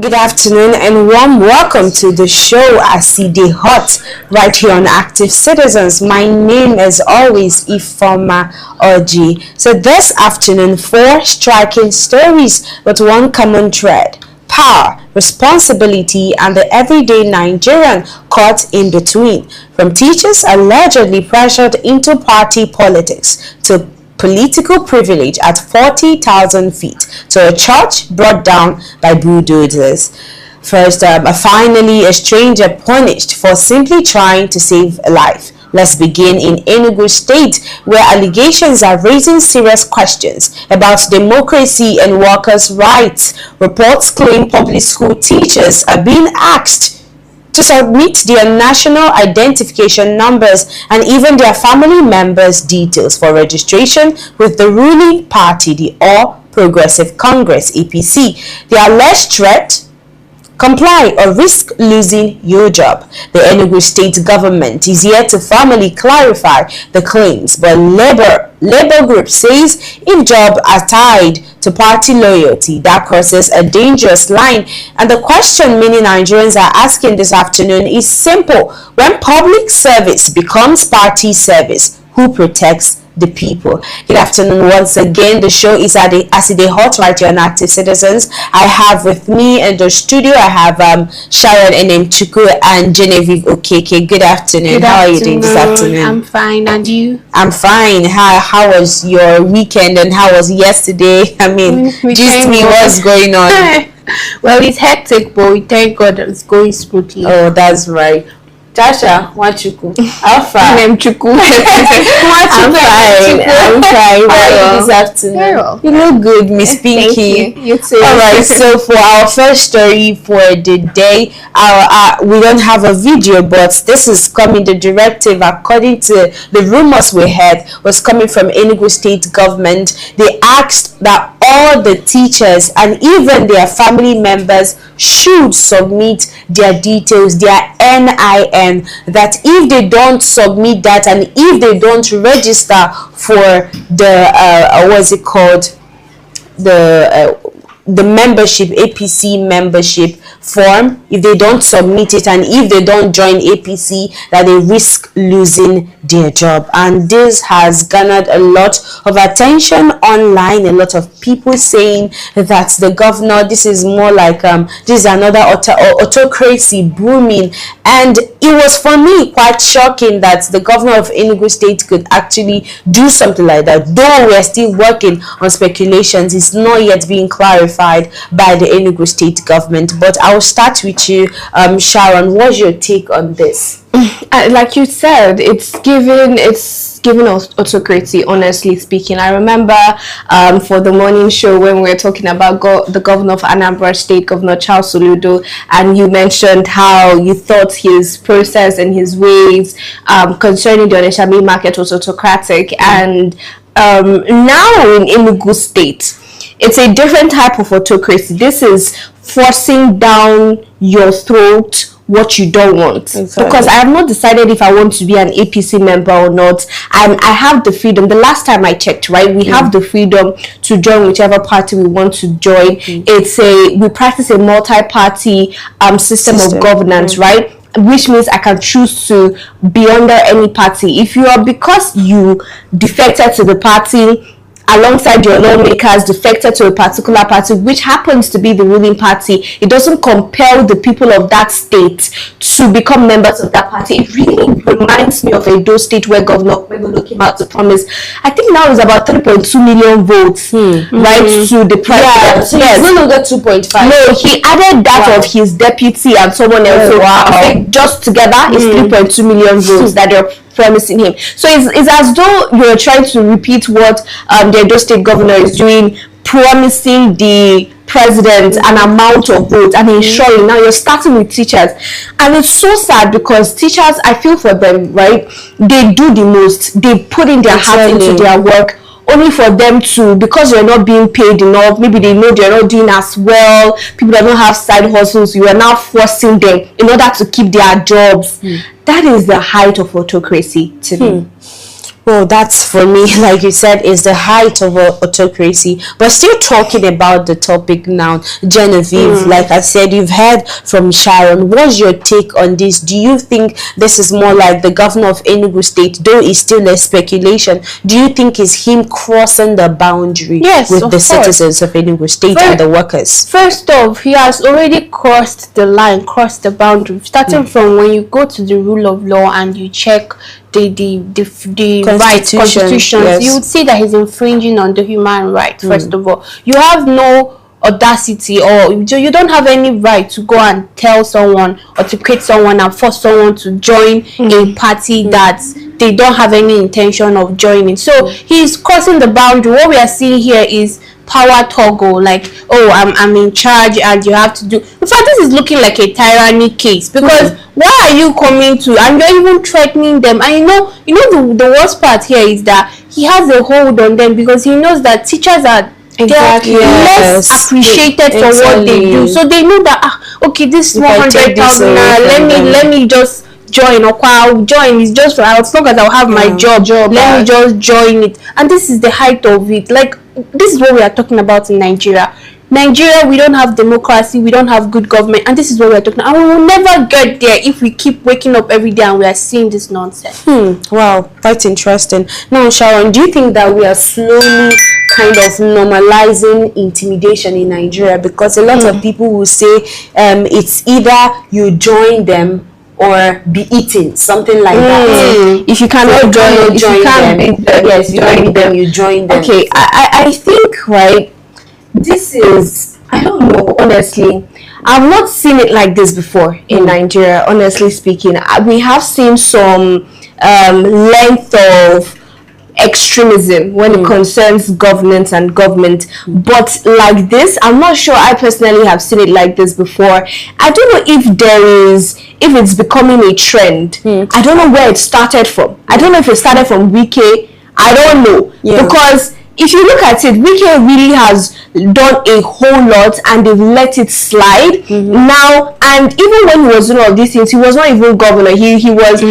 Good afternoon and warm welcome to the show as CD Hot right here on Active Citizens. My name is always Ifoma Oji. So this afternoon, 4 striking stories with one common thread: power, responsibility, and the everyday Nigerian caught in between. From teachers allegedly pressured into party politics to political privilege at 40,000 feet to a church brought down by bulldozers. First, finally, a stranger punished for simply trying to save a life. Let's begin in Enugu State, where allegations are raising serious questions about democracy and workers' rights. Reports claim public school teachers are being asked to submit their national identification numbers and even their family members' details for registration with the ruling party, the All Progressive Congress (APC). The alleged threat: comply or risk losing your job. The Enugu state government is yet to formally clarify the claims, but labor group says if jobs are tied to party loyalty, that crosses a dangerous line. And the question many Nigerians are asking this afternoon is simple: when public service becomes party service, who protects the people? Good afternoon once again. The show is at the Hot right here on Active Citizens. I have with me in the studio, I have Sharon Enemchuku and Genevieve Okeke. Good afternoon. How are you doing this afternoon? I'm fine, and you? I'm fine. How was your weekend and how was yesterday? I mean, just me, what's going on? Well, it's hectic, but we thank God it's going smoothly. Oh, that's right. Tasha, Wachuku, Alpha. I'm fine. I'm fine. How are you this afternoon? Very well. You look good, Miss Pinky. Thank you. You too. All right. So for our first story for the day, we don't have a video, but this is coming. The directive, according to the rumors we heard, was coming from Enugu State government. They asked that all the teachers and even their family members should submit their details, their NIN, that if they don't submit that and if they don't register for the what's it called, the membership, APC membership form, if they don't submit it and if they don't join APC, that they risk losing their job. And this has garnered a lot of attention online, a lot of people saying that the governor, this is more like this is another autocracy booming. And it was for me quite shocking that the governor of Enugu State could actually do something like that. Though we are still working on speculations, it's not yet being clarified by the Enugu State government. But I'll start with you, Sharon. What's your take on this? Like you said, it's given us autocracy, honestly speaking. I remember for the morning show when we were talking about the governor of Anambra State, Governor Charles Soludo, and you mentioned how you thought his process and his ways concerning the Onitsha main market was autocratic. And now in Enugu State, it's a different type of autocracy. This is forcing down your throat what you don't want. Exactly. Because I have not decided if I want to be an APC member or not. I have the freedom. The last time I checked, right, we have the freedom to join whichever party we want to join. We practice a multi-party system of governance, right? Which means I can choose to be under any party. If you are, because you defected to the party alongside your lawmakers, defected to a particular party, which happens to be the ruling party, it doesn't compel the people of that state to become members of that party. It really reminds me of Edo State, where Governor Kwegolo came out to promise, I think now it's about 3.2 million votes, right, to the president. Yeah, so yes. It's no longer 2.5. No, he added that of his deputy and someone else. So I think just together is 3.2 million votes that they're promising him. So it's as though you're trying to repeat what the Edo State governor is doing, promising the president an amount of votes and ensuring. Now you're starting with teachers, and it's so sad because teachers, I feel for them, right? They do the most. They put in their heart into their work, only for them to, because they're not being paid enough, maybe they know they're not doing as well, people that don't have side hustles, you are now forcing them in order to keep their jobs. That is the height of autocracy to me. Well, that's for me, like you said, is the height of autocracy. But still talking about the topic now, Genevieve, like I said, you've heard from Sharon. What's your take on this? Do you think this is more like the governor of Enugu State, though it's still a speculation? Do you think it's him crossing the boundary with the citizens of Enugu State and the workers? First off, he has already crossed the line, crossed the boundary. Starting from when you go to the rule of law and you check the constitutions, yes, you would see that he's infringing on the human right. First of all, you have no audacity, or you don't have any right to go and tell someone or to create someone and force someone to join a party that they don't have any intention of joining. So he's crossing the boundary. What we are seeing here is power toggle, like, oh, I'm in charge and you have to do. In fact, this is looking like a tyranny case, because why are you coming to, and you're even threatening them? And you know the worst part here is that he has a hold on them, because he knows that teachers are less appreciated for what they do. So they know that okay, this 100,000 let me just join, or I'll join. It's just as long as I'll have my job, let me just join it. And this is the height of it. Like, this is what we are talking about in Nigeria. We don't have democracy, we don't have good government, and this is what we are talking about. And we will never get there if we keep waking up every day and we are seeing this nonsense. Wow, that's interesting. Now, Sharon, do you think that we are slowly kind of normalizing intimidation in Nigeria? Because a lot of people will say it's either you join them or be eaten, something like that. If you cannot join them, you join them. Okay, I think, right, this is, I don't know, honestly, I've not seen it like this before in Nigeria, honestly speaking. We have seen some length of extremism when it concerns governance and government, but like this, I'm not sure I personally have seen it like this before. I don't know if it's becoming a trend. I don't know where it started from. I don't know if it started from Wike. I don't know, because if you look at it, Wike really has done a whole lot and they've let it slide now. And even when he was doing all these things, he was not even governor. He was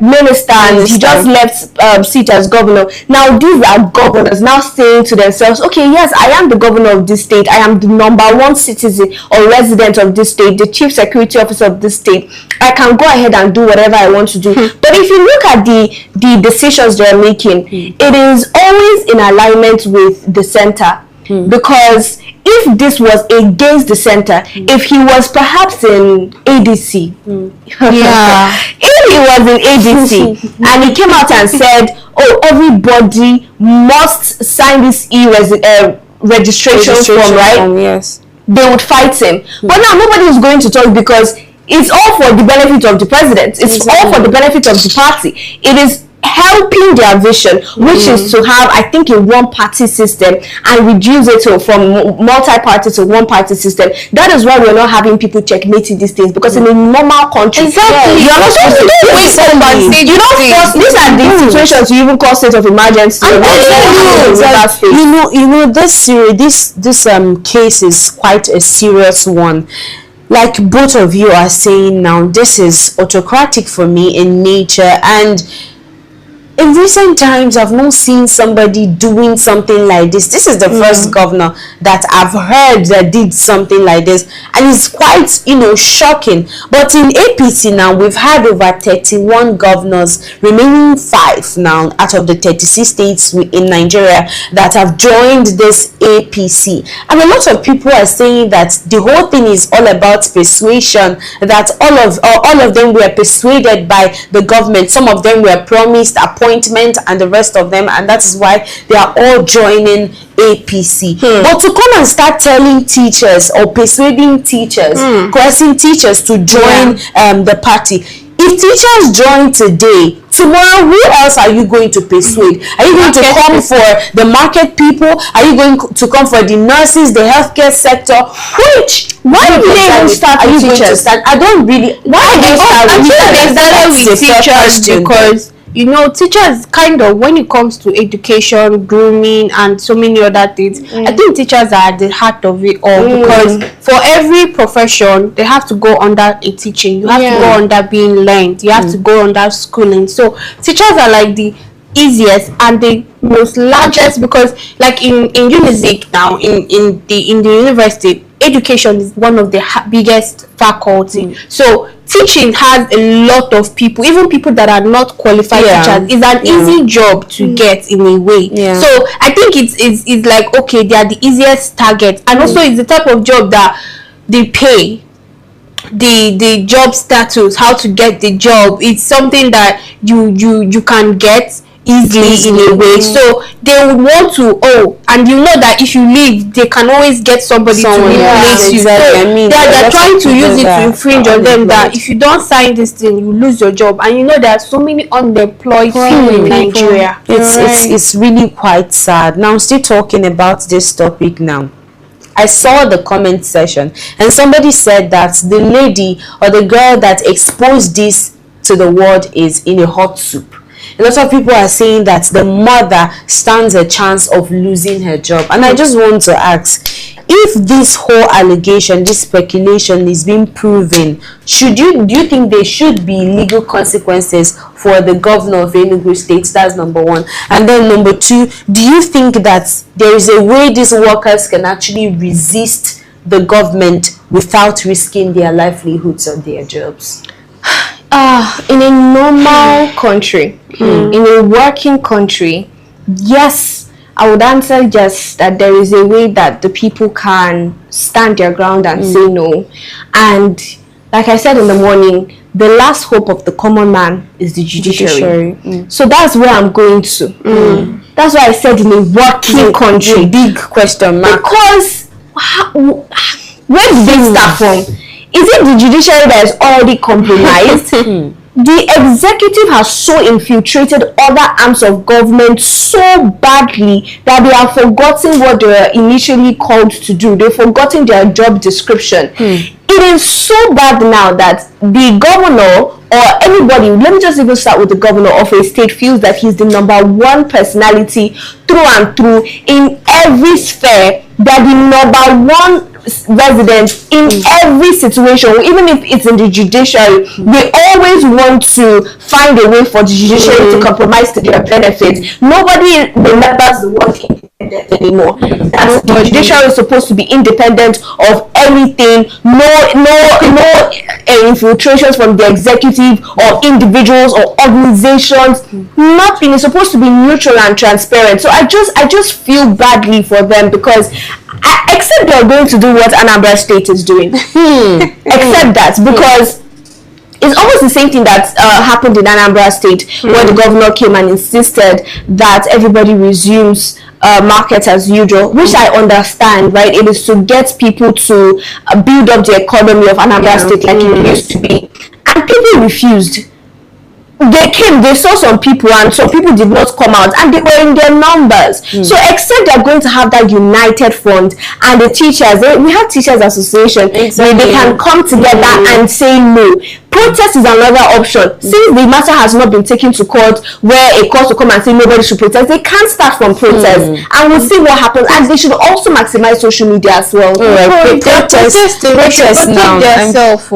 minister, and he just left seat as governor. Now these are governors now saying to themselves, okay, yes, I am the governor of this state, I am the #1 citizen or resident of this state, the chief security officer of this state, I can go ahead and do whatever I want to do. But if you look at the decisions they're making, it is always in alignment with the center. Because if this was against the center, if he was perhaps in ADC, if he was in ADC and he came out and said, oh, everybody must sign this registration form, right? Yes, they would fight him. But now nobody is going to talk, because it's all for the benefit of the president. It's all for the benefit of the party. It is helping their vision, which is to have, I think, a one-party system and reduce it from multi-party to one-party system. That is why we're not having people checkmating these things, because in a normal country, you're not supposed to wait somebody. You don't force. These are the situations you even call state of emergency. This case is quite a serious one. Like both of you are saying now, this is autocratic for me in nature, and in recent times I've not seen somebody doing something like this. This is the first governor that I've heard that did something like this, and it's quite shocking. But in APC now, we've had over 31 governors, remaining 5 now out of the 36 states in Nigeria that have joined this APC. And a lot of people are saying that the whole thing is all about persuasion, that all of them were persuaded by the government. Some of them were promised appointment and the rest of them, and that is why they are all joining APC. But to come and start telling teachers or persuading teachers, coercing teachers to join the party. If teachers join today, tomorrow who else are you going to persuade? Are you going to come for the market people? Are you going to come for the nurses, the healthcare sector? Why do they even start with teachers? I don't really. Why they start with teachers? Because teachers kind of, when it comes to education, grooming, and so many other things, I think teachers are at the heart of it all, because for every profession, they have to go under a teaching. You have to go under being learned. You have to go under schooling. So teachers are like the easiest and the most largest, because like in UNIZIC now, in the university, education is one of the biggest faculty. So teaching has a lot of people, even people that are not qualified teachers. It's an easy job to get in a way. So I think it's like, okay, they are the easiest target, and also it's the type of job that they pay, the job status, how to get the job. It's something that you can get easily in a way. So they would want to, and you know that if you leave, they can always get somebody to replace you. Exactly. So I mean, they're trying to use it to infringe on them, that if you don't sign this thing, you lose your job. And you know there are so many unemployed people in Nigeria. It's really quite sad. Now, still talking about this topic now, I saw the comment section and somebody said that the lady or the girl that exposed this to the world is in a hot soup. A lot of people are saying that the mother stands a chance of losing her job. And I just want to ask, if this whole allegation, this speculation is being proven, do you think there should be legal consequences for the governor of Enugu State? That's number one. And then number two, do you think that there is a way these workers can actually resist the government without risking their livelihoods or their jobs? In a normal country, in a working country, yes, I would answer yes, that there is a way that the people can stand their ground and say no. And like I said in the morning, the last hope of the common man is the judiciary. So that's where I'm going to. That's why I said in a working country. Big question mark. Because where did they start from? Is it the judiciary that is already compromised? The executive has so infiltrated other arms of government so badly that they have forgotten what they were initially called to do. They've forgotten their job description. It is so bad now that the governor or anybody, let me just even start with the governor of a state, feels that he's the number one personality through and through in every sphere, that the number one residents in every situation, even if it's in the judiciary, they always want to find a way for the judiciary to compromise to their benefit. Nobody remembers the word independent anymore. The judiciary is supposed to be independent of everything. No infiltrations from the executive or individuals or organizations. Nothing. Is supposed to be neutral and transparent. So I just feel badly for them, because except they're going to do what Anambra State is doing. Except that, because it's almost the same thing that happened in Anambra State, where the governor came and insisted that everybody resumes market as usual, which I understand, right? It is to get people to build up the economy of Anambra State like it used to be. And people refused. They came, they saw some people, and some people did not come out, and they were in their numbers. So except they're going to have that united front, and the teachers, we have teachers association, where they can come together and say no. Protest is another option. Since the matter has not been taken to court, where a court will come and say nobody should protest, they can't start from protest, and we'll see what happens. And they should also maximize social media as well. Protest now.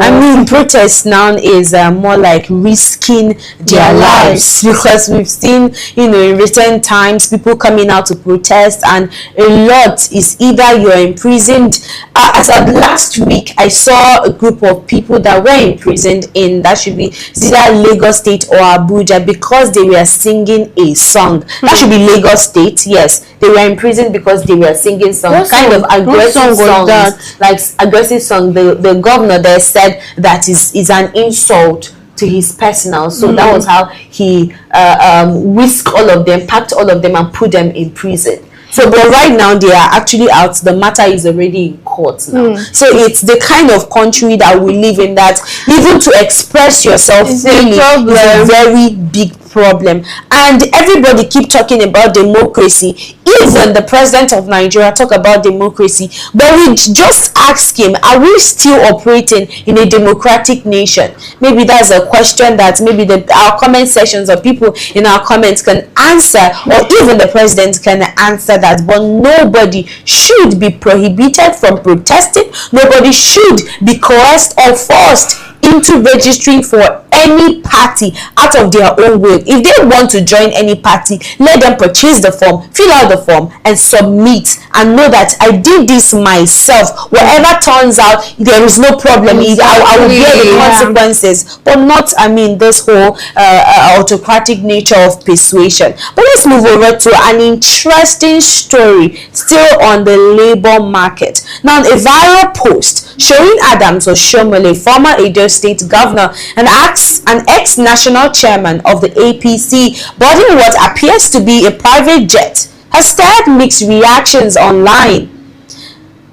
I mean, protest now is more like risking their lives, because we've seen, in recent times, people coming out to protest, and a lot is either you're imprisoned. As of last week, I saw a group of people that were imprisoned in, that should be either Lagos State or Abuja, because they were singing a song. That should be Lagos State. Yes, they were imprisoned because they were singing some kind of aggressive songs, like aggressive song. The governor there said that is an insult to his personal. So that was how he whisked all of them, packed all of them, and put them in prison. So, but right now they are actually out. The matter is already in court now. So it's the kind of country that we live in, that even to express yourself freely is a very big problem. And everybody keep talking about democracy. Even the president of Nigeria talk about democracy, but we just ask him, are we still operating in a democratic nation? Maybe that's a question that maybe our comment sections or people in our comments can answer, or even the president can answer that. But nobody should be prohibited from protesting. Nobody should be coerced or forced into registering for any party out of their own will. If they want to join any party, let them purchase the form, fill out the form, and submit, and know that I did this myself. Whatever turns out, there is no problem. I will bear the consequences, but not, I mean, this whole autocratic nature of persuasion. But let's move over to an interesting story still on the labor market. Now, a viral post showing Adams Oshiomhole, former Edo State governor and an ex-national chairman of the APC, boarding what appears to be a private jet, has stirred mixed reactions online.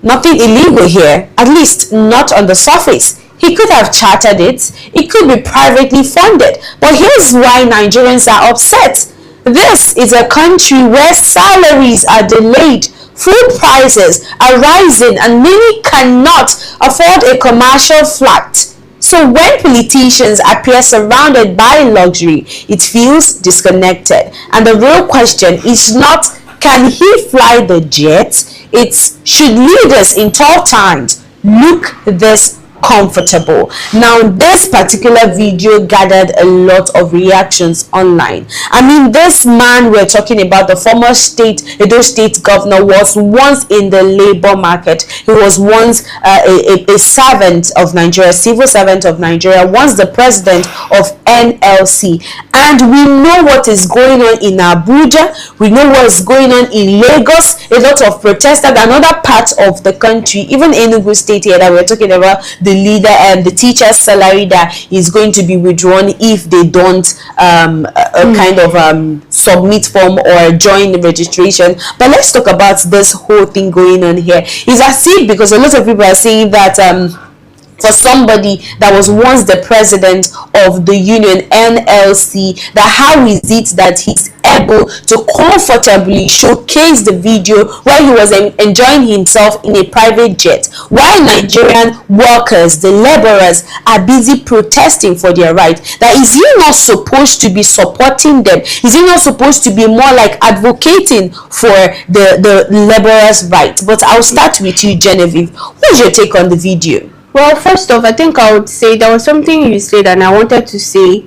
Nothing illegal here, at least not on the surface. He could have chartered it. It could be privately funded. But here's why Nigerians are upset. This is a country where salaries are delayed, food prices are rising, and many cannot afford a commercial flight. So when politicians appear surrounded by luxury, it feels disconnected. And the real question is not, can he fly the jet? It's, should leaders in tough times look this comfortable? Now, this particular video gathered a lot of reactions online. I mean, this man we're talking about, the former Edo State governor, was once in the labor market. He was once a servant of Nigeria, civil servant of Nigeria, once the president of NLC. And we know what is going on in Abuja. We know what is going on in Lagos. A lot of protesters and other parts of the country, even Enugu State here that we're talking about, the leader and the teacher's salary that is going to be withdrawn if they don't submit form or join the registration. But let's talk about this whole thing going on here. It's as if, because a lot of people are saying that for somebody that was once the president of the union NLC, that how is it that he's able to comfortably showcase the video where he was enjoying himself in a private jet, while Nigerian workers, the laborers, are busy protesting for their rights? That is he not supposed to be supporting them? Is he not supposed to be more like advocating for the laborers' rights? But I'll start with you, Genevieve. What's your take on the video? Well, first off, I think I would say there was something you said and I wanted to say.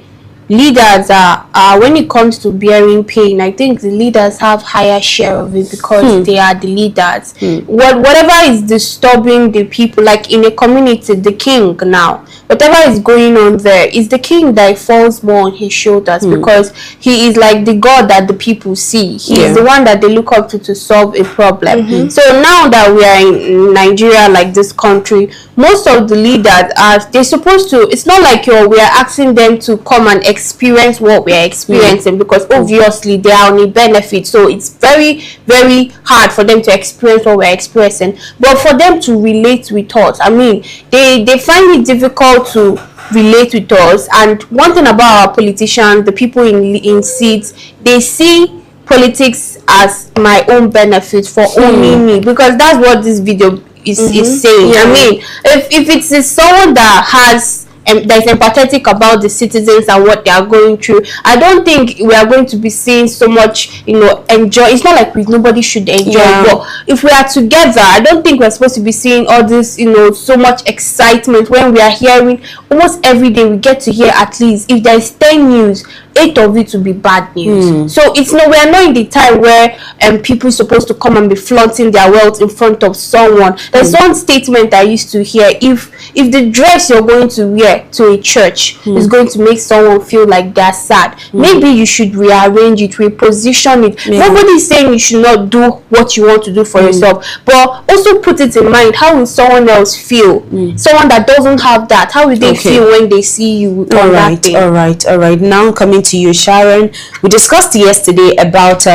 Leaders are when it comes to bearing pain, I think the leaders have higher share of it because they are the leaders. Whatever is disturbing the people, like in a community, the king now, whatever is going on there, is the king that falls more on his shoulders because he is like the god that the people see. He is the one that they look up to solve a problem. So now that we are in Nigeria, like this country, most of the leaders they're supposed to, it's not like we are asking them to come and experience what we are experiencing because obviously they are on a benefit, so it's very, very hard for them to experience what we're experiencing. But for them to relate with us, I mean, they find it difficult to relate with us. And one thing about our politicians, the people in seats, they see politics as my own benefit for only me, because that's what this video is saying. I mean, if it's someone that has that is empathetic about the citizens and what they are going through, I don't think we are going to be seeing so much, enjoy. It's not like nobody should enjoy, but if we are together, I don't think we're supposed to be seeing all this, so much excitement when we are hearing almost every day. We get to hear at least, if there is 10 news, 8 of it to be bad news. So it's we are not in the time where people are supposed to come and be flaunting their wealth in front of someone. There's one statement I used to hear: if the dress you're going to wear to a church is going to make someone feel like they're sad, maybe you should rearrange it, reposition it. Nobody is saying you should not do what you want to do for yourself, but also put it in mind, how will someone else feel? Someone that doesn't have that, how will they feel when they see you on that thing? All right. Now coming to you, Sharon. We discussed yesterday about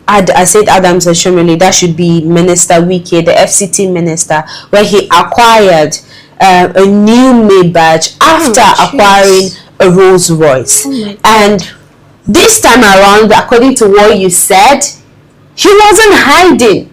I said Adams Oshiomhole, that should be Minister Wike, the FCT minister, where he acquired a new Maybach after acquiring a Rolls Royce. And this time around, according to what you said, he wasn't hiding.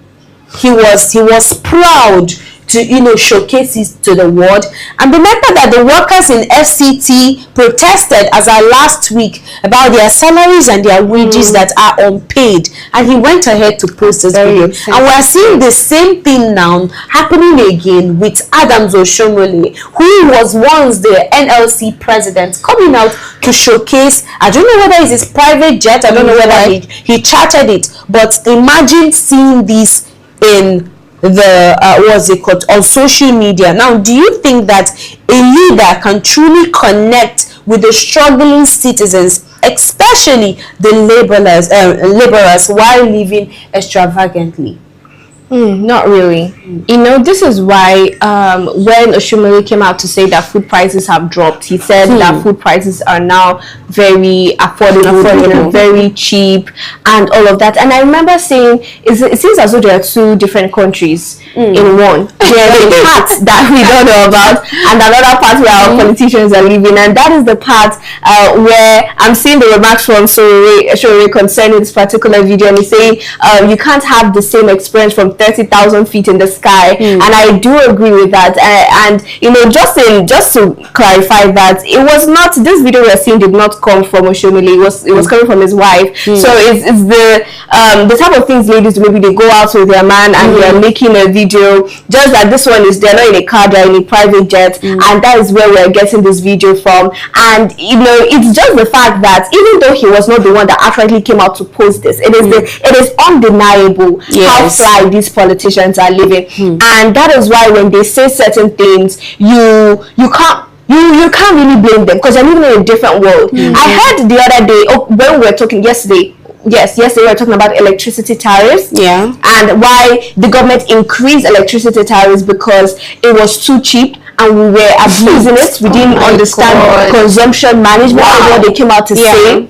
He was proud to, you know, showcase it to the world. And remember that the workers in FCT protested as our last week about their salaries and their wages that are unpaid, and he went ahead to post this video. And we are seeing the same thing now happening again with Adams Oshomole, who was once the NLC president, coming out to showcase, I don't know whether it's his private jet, I don't know whether he chartered it, but imagine seeing this in the what's it called, on social media. Now, do you think that a leader can truly connect with the struggling citizens, especially the laborers, while living extravagantly? Not really. You know, this is why when Oshomole came out to say that food prices have dropped, he said that food prices are now very affordable, very cheap, and all of that. And I remember saying, it seems as though there are two different countries in one. There is a part that we don't know about, and another part where our politicians are living, and that is the part where I'm seeing the remarks from Oshomole concerning this particular video, and he's saying you can't have the same experience from 30,000 feet in the sky, and I do agree with that. And you know, just to clarify that, it was not, this video we're seeing did not come from Oshomole. It was coming from his wife. So it's the type of things ladies do. Maybe they go out with their man and they are making a video. Just that this one is, they're not in a car, they're in a private jet, and that is where we're getting this video from. And you know, it's just the fact that even though he was not the one that actually came out to post this, it is undeniable how fly these politicians are living. And that is why when they say certain things, you can't really blame them, because they're living in a different world. I heard the other day, when we were talking yesterday we were talking about electricity tariffs, and why the government increased electricity tariffs because it was too cheap and we were abusing it. We didn't understand consumption management, what they came out to say.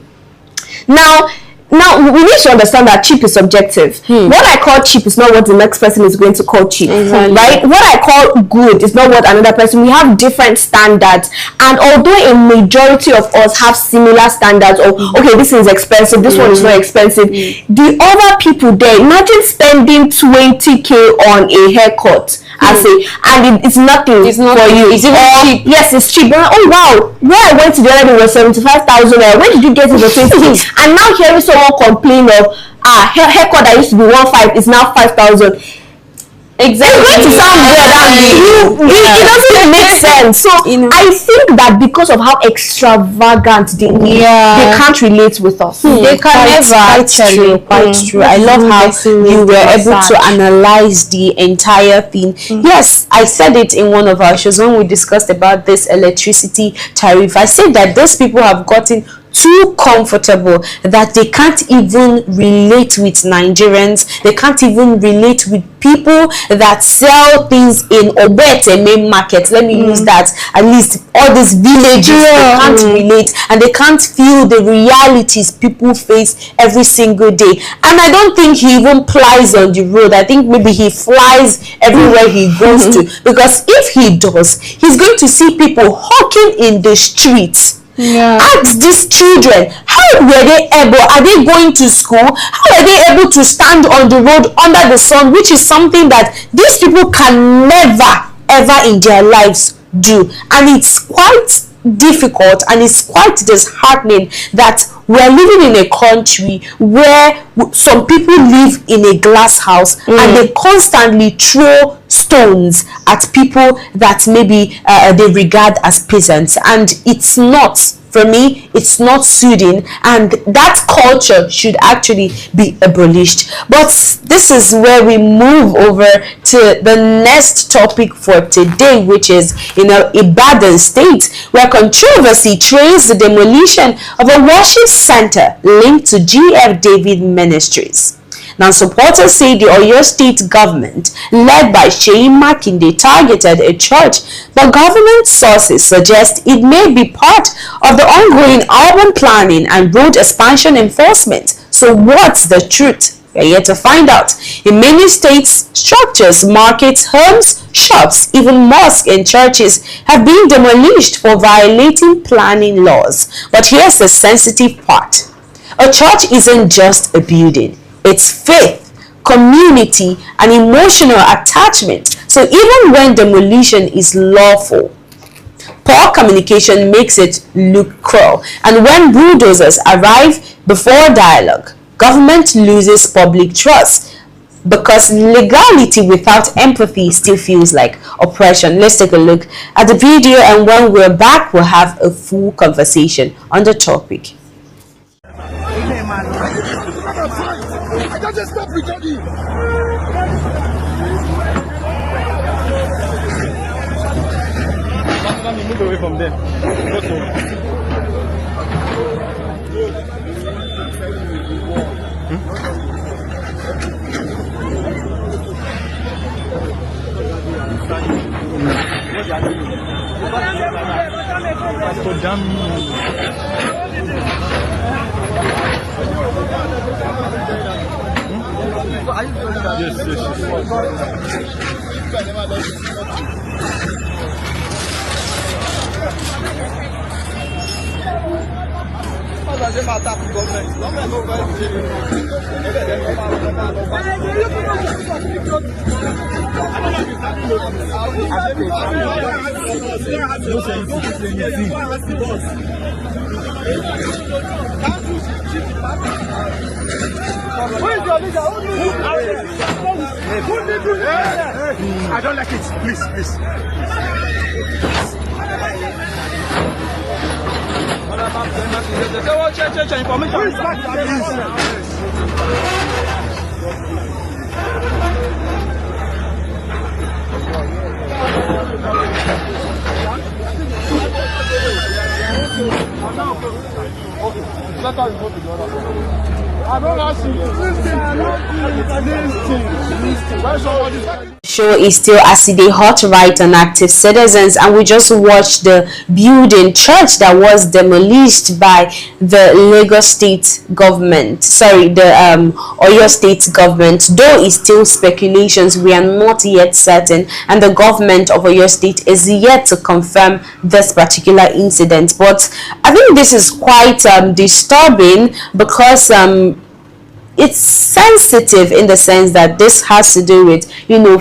Now, we need to understand that cheap is subjective. What I call cheap is not what the next person is going to call cheap, right? What I call good is not what another person. We have different standards, and although a majority of us have similar standards, or okay, this is expensive, this one is not expensive, the other people there, imagine spending 20k on a haircut, and it's nothing for you. It's even cheap. Yes, it's cheap. Oh wow, where I went to the other day was 75,000. Where did you get it for 20? And now hearing someone complain of haircut that used to be 1.5 is now 5,000. Exactly. It's going to sound weird. It doesn't make sense. So I think that because of how extravagant they can't relate with us. They can never. Quite true. I love how you were able to analyze the entire thing. Yes, I said it in one of our shows when we discussed about this electricity tariff. I said that those people have gotten too comfortable that they can't even relate with Nigerians. They can't even relate with people that sell things in Obete main market. Let me use that. At least all these villages, they can't relate, and they can't feel the realities people face every single day. And I don't think he even flies on the road. I think maybe he flies everywhere he goes to, because if he does, he's going to see people hawking in the streets. Ask these children, how were they able, are they going to school? How are they able to stand on the road under the sun, which is something that these people can never ever in their lives do? And it's quite difficult, and it's quite disheartening that we're living in a country where some people live in a glass house and they constantly throw stones at people that maybe they regard as peasants, and it's not, for me, it's not soothing, and that culture should actually be abolished. But this is where we move over to the next topic for today, which is Ibadan State, where controversy trails the demolition of a worship center linked to GF David Ministries. Now, supporters say the Oyo State government, led by Seyi Makinde, targeted a church, but government sources suggest it may be part of the ongoing urban planning and road expansion enforcement. So what's the truth? We're yet to find out. In many states, structures, markets, homes, shops, even mosques and churches have been demolished for violating planning laws. But here's the sensitive part. A church isn't just a building. It's faith, community, and emotional attachment. So So even when demolition is lawful, poor communication makes it look cruel. And when bulldozers arrive before dialogue, government loses public trust, because legality without empathy still feels like oppression. Let's take a look at the video, and when we're back, we'll have a full conversation on the topic. I can't just stop recording. Move away from there. I don't like it. Please, please. Show is still Aside hot right on active citizens, and we just watched the building church that was demolished by the Lagos state government, the Oyo state government. Though it's still speculations, we are not yet certain, and the government of Oyo state is yet to confirm this particular incident. But I think this is quite disturbing, because it's sensitive in the sense that this has to do with,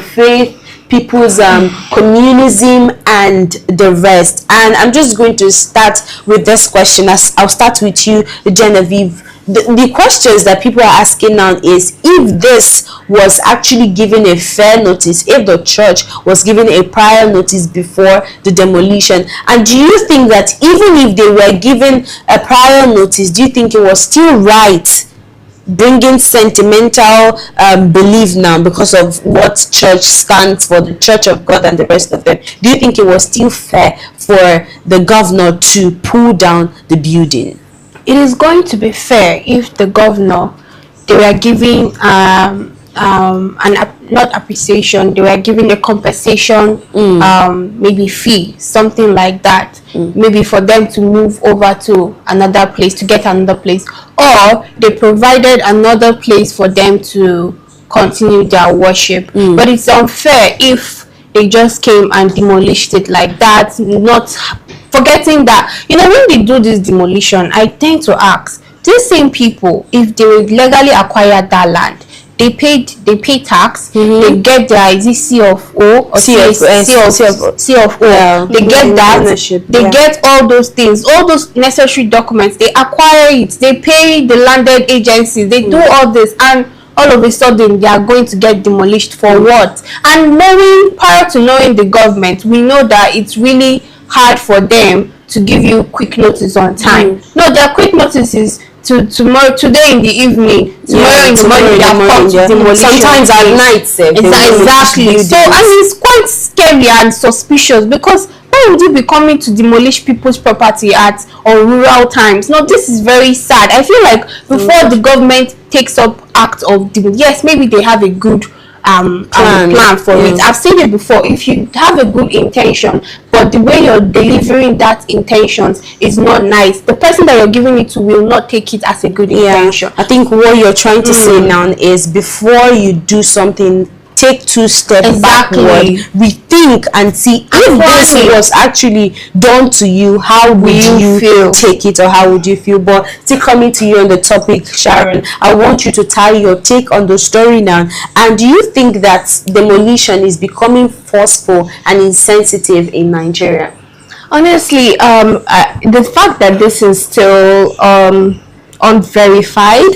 faith, people's communism and the rest. And I'm just going to start with this question. I'll start with you, Genevieve. The questions that people are asking now is, if this was actually given a fair notice, if the church was given a prior notice before the demolition, and do you think that even if they were given a prior notice, do you think it was still right, bringing sentimental belief now because of what church stands for, the Church of God and the rest of them? Do you think it was still fair for the governor to pull down the building? It is going to be fair if the governor, they were giving not appreciation, they were giving a compensation, maybe fee, something like that, maybe for them to move over to another place, to get another place, or they provided another place for them to continue their worship. But it's unfair if they just came and demolished it like that, not forgetting that, when they do this demolition, I tend to ask these same people, if they legally acquired that land, they pay tax, they get their C of O or C of O, they get that, they get all those things, all those necessary documents, they acquire it, they pay the landed agencies, they do all this, and all of a sudden they are going to get demolished for what? And prior to knowing the government, we know that it's really hard for them to give you quick notice on time. No, their quick notice is tomorrow, today in the evening, tomorrow in the morning, they are come to demolition. Sometimes at night, exactly. So, and it's quite scary and suspicious, because why would you be coming to demolish people's property at rural times? No, this is very sad. I feel like before the government takes up act of yes, maybe they have a good plan for it. I've said it before, if you have a good intention, but the way you're delivering that intentions is not nice, the person that you're giving it to will not take it as a good intention. I think what you're trying to say now is, before you do something take 2 steps backward, rethink and see if this was actually done to you, how would you feel? Take it, or how would you feel? But still coming to you on the topic, Sharon, I want you to tie your take on the story now. And do you think that demolition is becoming forceful and insensitive in Nigeria? Honestly, the fact that this is still unverified,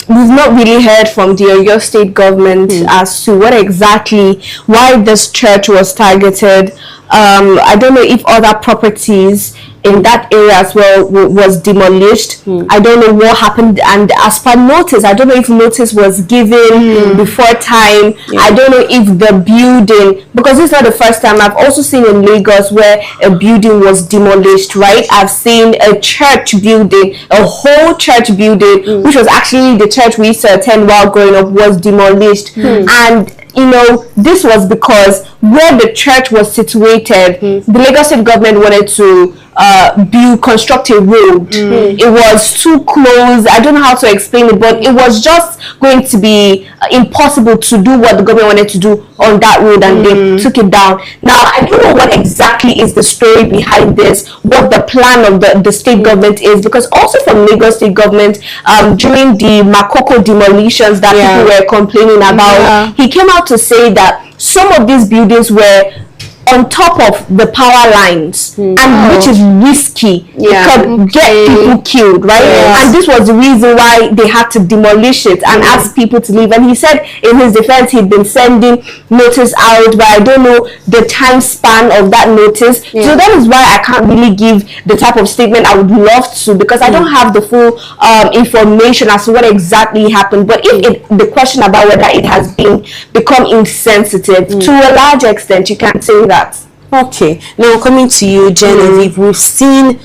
we've not really heard from the Oyo State government as to what exactly, why this church was targeted. I don't know if other properties in that area as well was demolished. I don't know what happened, and as per notice, I don't know if notice was given before time. I don't know if the building, because it's not the first time. I've also seen in Lagos where a building was demolished, right? I've seen a church building, a whole church building, which was actually the church we used to attend while growing up, was demolished. And you know, this was because where the church was situated, the Lagos State government wanted to construct a road. It was too close. I don't know how to explain it, but it was just going to be impossible to do what the government wanted to do on that road, and they took it down. Now, I don't know what exactly is the story behind this, what the plan of the state government is, because also from Lagos State government, during the Makoko demolitions that people were complaining about, he came out to say that some of these buildings were on top of the power lines, and which is risky. It could get people killed, right? And this was the reason why they had to demolish it and ask people to leave. And he said in his defense, he'd been sending notice out, but I don't know the time span of that notice. So that is why I can't really give the type of statement I would love to, because I don't have the full information as to what exactly happened. But if the question about whether it has become insensitive, to a large extent, you can say that. Okay, now coming to you, Genevieve, we've seen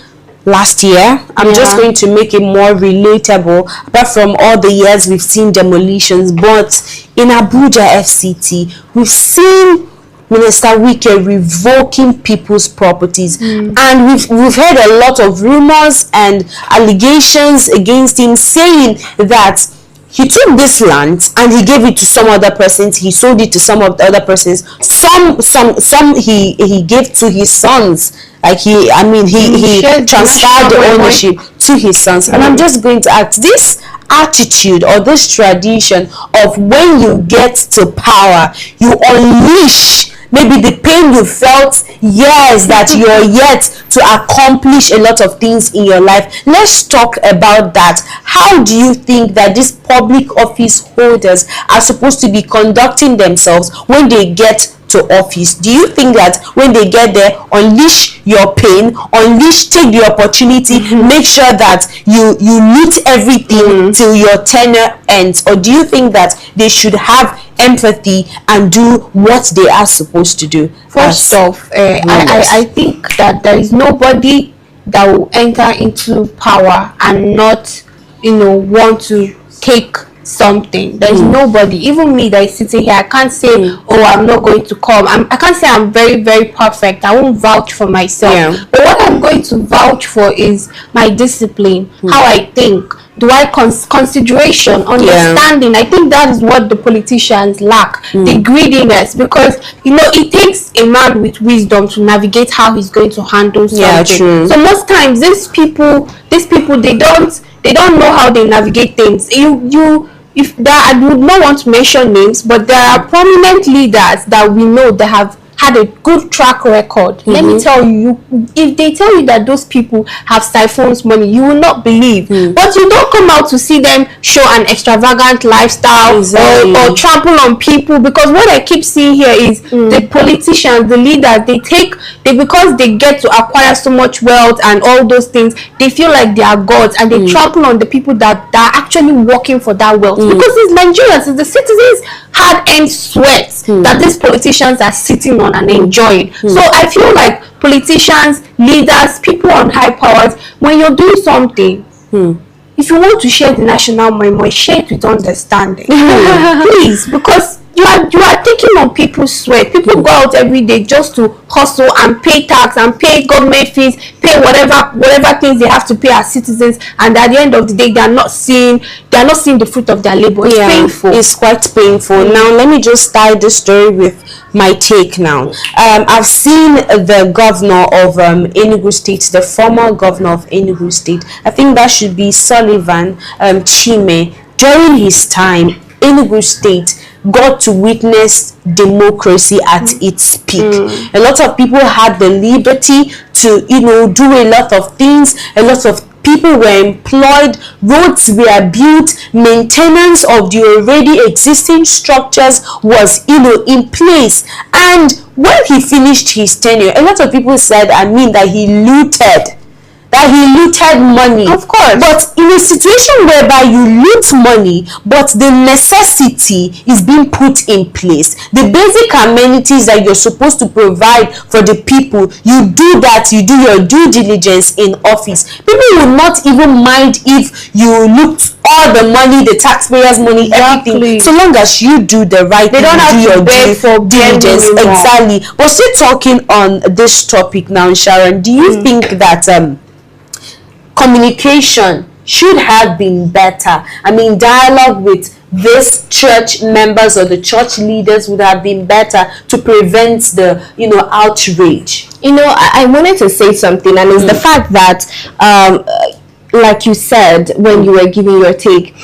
last year, I'm just going to make it more relatable, apart from all the years we've seen demolitions, but in Abuja FCT, we've seen Minister Wike revoking people's properties, and we've heard a lot of rumors and allegations against him, saying that he took this land and he gave it to some other persons. He sold it to some of the other persons. Some he gave to his sons. Like he transferred the ownership to his sons. And I'm just going to ask, this attitude or this tradition of when you get to power, you unleash maybe the pain you felt years that you're yet to accomplish a lot of things in your life. Let's talk about that. How do you think that these public office holders are supposed to be conducting themselves when they get to office? Do you think that when they get there, unleash your pain, take the opportunity, make sure that you loot everything till your tenure ends? Or do you think that they should have empathy and do what they are supposed to do? First off, I think that there is nobody that will enter into power and not, want to take something. There is nobody, even me that is sitting here, I can't say, oh, I'm not going to come. I can't say I'm very, very perfect. I won't vouch for myself. But what I'm going to vouch for is my discipline, how I think. Do I consideration, understanding? I think that is what the politicians lack, the greediness, because it takes a man with wisdom to navigate how he's going to handle something. So most times these people they don't know how they navigate things. I would not want to mention names, but there are prominent leaders that we know that have had a good track record. Let me tell you, if they tell you that those people have siphoned money, you will not believe. But you don't come out to see them show an extravagant lifestyle or trample on people, because what I keep seeing here is the politicians, the leaders, because they get to acquire so much wealth and all those things, they feel like they are gods, and they trample on the people that are actually working for that wealth. Because it's Nigerians, it's the citizens' hard-earned sweat that these politicians are sitting on and enjoying. So I feel like politicians, leaders, people on high powers, when you're doing something, if you want to share the national memory, share it with understanding. Please, because you are taking on people's sweat. People go out every day just to hustle and pay tax and pay government fees, pay whatever things they have to pay as citizens, and at the end of the day they are not seeing the fruit of their labor. It's painful. It's quite painful. Now let me just tie this story with my take now. I've seen the governor of Enugu State, the former governor of Enugu State, I think that should be Sullivan Chime. During his time, Enugu State got to witness democracy at its peak. A lot of people had the liberty to, do a lot of things. A lot of people were employed, roads were built, maintenance of the already existing structures was, in place. And when he finished his tenure, a lot of people said, that he looted. That he looted money. Of course. But in a situation whereby you loot money, but the necessity is being put in place, the basic amenities that you're supposed to provide for the people, you do that, you do your due diligence in office. People will not even mind if you loot all the money, the taxpayers' money, everything, so long as you do the right thing. They don't have to beg for diligence. Exactly. But still talking on this topic now, Sharon, do you think that communication should have been better? Dialogue with these church members or the church leaders would have been better to prevent the outrage. I wanted to say something, and it's the fact that like you said when you were giving your take,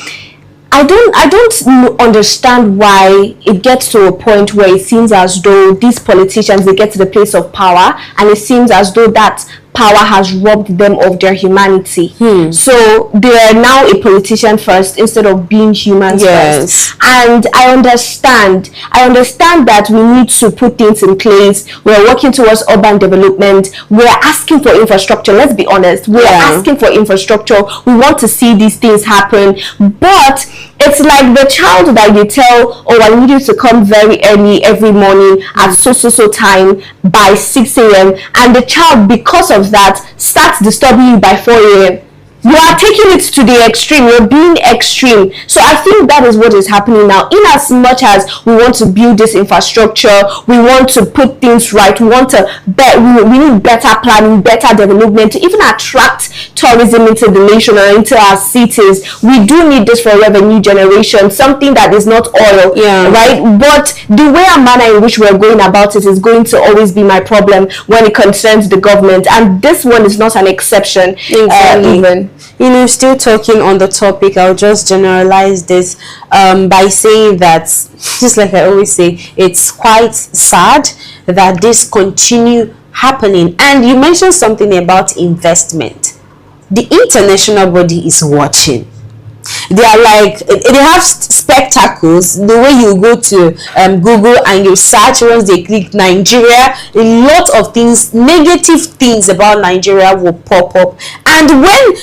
I don't understand why it gets to a point where it seems as though these politicians, they get to the place of power and it seems as though that power has robbed them of their humanity. So they are now a politician first instead of being humans first. And I understand that we need to put things in place. We're working towards urban development. We're asking for infrastructure. Let's be honest. We're asking for infrastructure. We want to see these things happen. But it's like the child that you tell, I need you to come very early every morning at so time by 6 a.m. and the child, because of that, starts disturbing you by 4 a.m. You are taking it to the extreme. You're being extreme. So I think that is what is happening now. In as much as we want to build this infrastructure, we want to put things right, we need better planning, better development to even attract tourism into the nation or into our cities. We do need this for revenue generation, something that is not oil, right? But the way and manner in which we're going about it is going to always be my problem when it concerns the government, and this one is not an exception. Even. Still talking on the topic, I'll just generalize this by saying that, just like I always say, it's quite sad that this continue happening. And you mentioned something about investment. The international body is watching. They are like, they have spectacles. The way you go to Google and you search, once they click Nigeria, a lot of things, negative things about Nigeria will pop up. And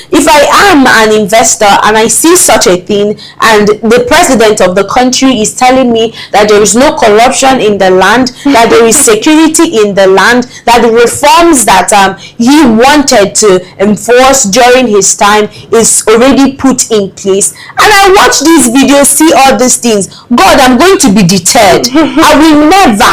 if I am an investor and I see such a thing, and the president of the country is telling me that there is no corruption in the land, that there is security in the land, that the reforms that he wanted to enforce during his time is already put in place, and I watch these videos, see all these things, God, I'm going to be deterred. I will never,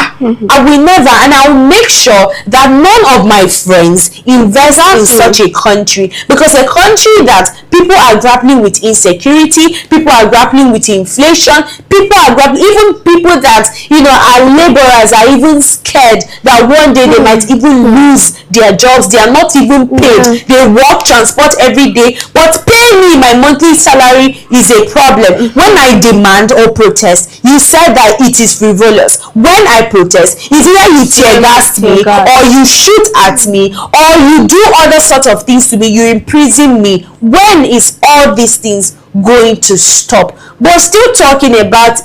and I'll make sure that none of my friends invest in such a country, because a country that people are grappling with insecurity, people are grappling with inflation, even people that are laborers are even scared that one day they might even lose their jobs. They are not even paid. They work transport every day, but pay me my monthly salary is a problem. When I demand or protest, you said that it is frivolous. When I protest, it's either you tear gas me, or you shoot at me, or you do other sort of things to me, you imprison me. When is all these things going to stop? But still talking about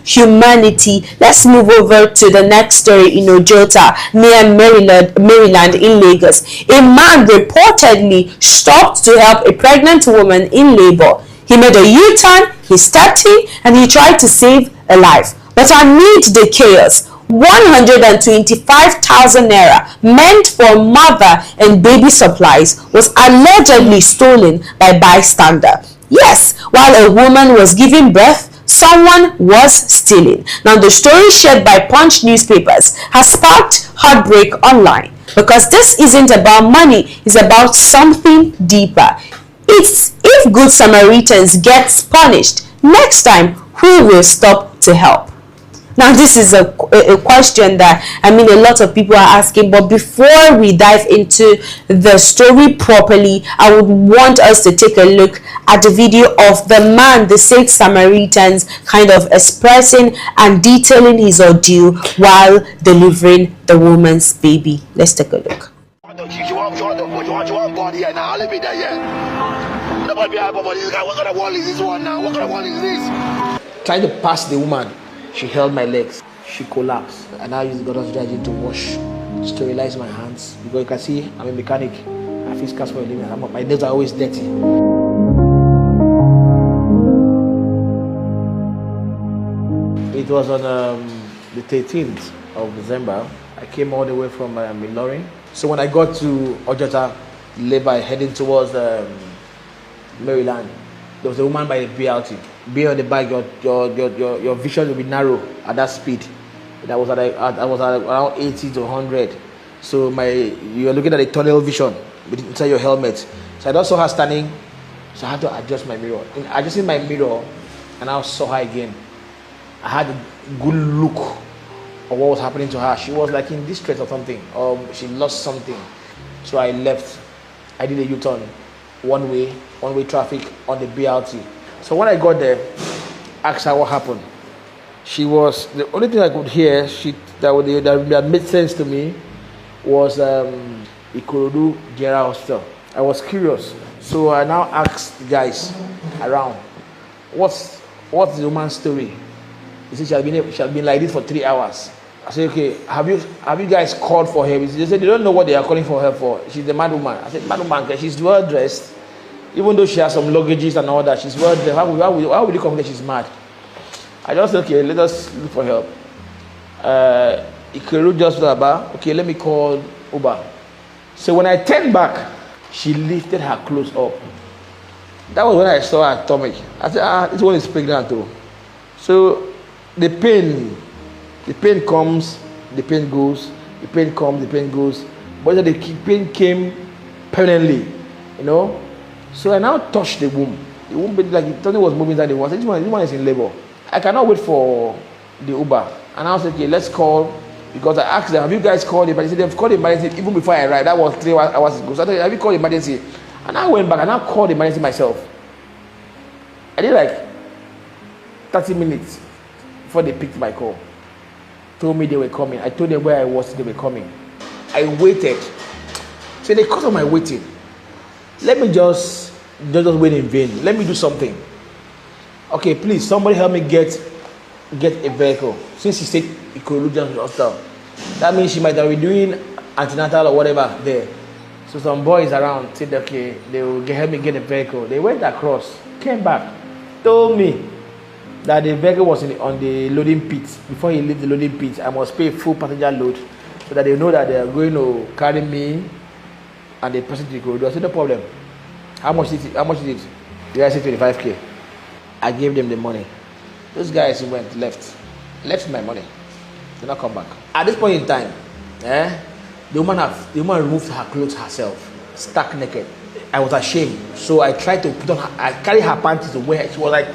humanity, let's move over to the next story in Ojota, near Maryland in Lagos. A man reportedly stopped to help a pregnant woman in labor. He made a U-turn, he stepped in, and he tried to save a life. But amid the chaos, 125,000 naira meant for mother and baby supplies was allegedly stolen by bystander. Yes, while a woman was giving birth, someone was stealing. Now, the story shared by Punch newspapers has sparked heartbreak online, because this isn't about money, it's about something deeper. It's if good Samaritans gets punished, next time who will stop to help? Now, this is a question that a lot of people are asking. But before we dive into the story properly, I would want us to take a look at the video of the man, the said Samaritans, kind of expressing and detailing his ordeal while delivering the woman's baby. Let's take a look. Trying to pass the woman, she held my legs. She collapsed, and I used God's detergent to wash, sterilize my hands, because you can see I'm a mechanic. I fix cars for a living. My nails are always dirty. It was on the 13th of December. I came all the way from Ilorin. So when I got to Ojota, Levi, heading towards Maryland, there was a woman by the BLT. Being on the bike, your vision will be narrow at that speed. I was at around 80 to 100. So you're looking at the tunnel vision inside your helmet. So I just saw her standing. So I had to adjust my mirror. In adjusting my mirror, and I saw her again. I had a good look of what was happening to her. She was like in distress or something, or she lost something. So I left. I did a U-turn, one way traffic on the BLT. So when I got there, asked her what happened. She was, the only thing I could hear that made sense to me was Ikorodu General Hospital. I was curious, so I now asked the guys around, what's the woman's story? He said she had been like this for 3 hours. I said, okay, have you guys called for her? They said they don't know what they are calling for her for. She's the mad woman. I said, mad woman, she's well dressed. Even though she has some luggages and all that, she's well dressed. Why would you complain she's mad? I just said, okay, let us look for help. Ikeru just about, okay, let me call Uber. So when I turned back, she lifted her clothes up. That was when I saw her stomach. I said, this one is pregnant too. So the pain comes, the pain goes, the pain comes, the pain goes. But the pain came permanently, So I now touched the womb. The womb, like something was moving inside the womb. I said, this one is in labor. I cannot wait for the Uber. And I was like, okay, let's call. Because I asked them, have you guys called the emergency? They've called the emergency even before I arrived. That was 3 hours ago. So I said, have you called the emergency? And I went back and I called the emergency myself. I did like 30 minutes before they picked my call. Told me they were coming. I told them where I was, they were coming. I waited. So in the course of my waiting, let me just wait in vain. Let me do something. Okay, please, somebody help me get a vehicle. Since she said it could look down to the hospital, that means she might have been doing antenatal or whatever there. So some boys around said, okay, they will help me get a vehicle. They went across, came back, told me that the vehicle was on the loading pit. Before he leaves the loading pit, I must pay full passenger load so that they know that they are going to carry me and the person to the corridor. I said, no problem. How much is it? The guy said 25K. I gave them the money. Those guys left my money. Did not come back. At this point in time, the woman removed her clothes herself, stark naked. I was ashamed, so I tried to put on her. I carried her panties to wear. She was like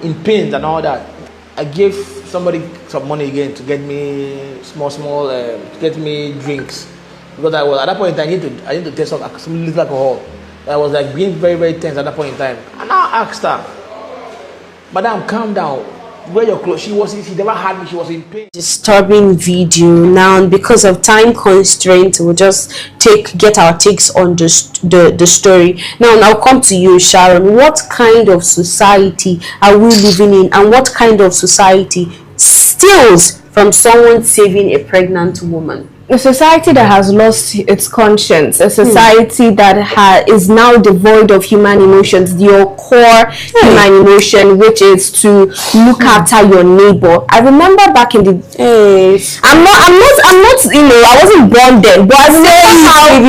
in pain and all that. I gave somebody some money again to get me small, to get me drinks, because I was at that point in time. I need to taste some little alcohol. I was like being very, very tense at that point in time. And I asked her, Madam, calm down. Wear your clothes. She never had me. She was in pain. Disturbing video. Now, because of time constraint, we'll just get our takes on the story. Now, I'll come to you, Sharon. What kind of society are we living in, and what kind of society steals from someone saving a pregnant woman? A society that has lost its conscience, a society that is now devoid of human emotions, your core human emotion, which is to look after your neighbor. I remember back in the I'm not, I wasn't born then, but I remember how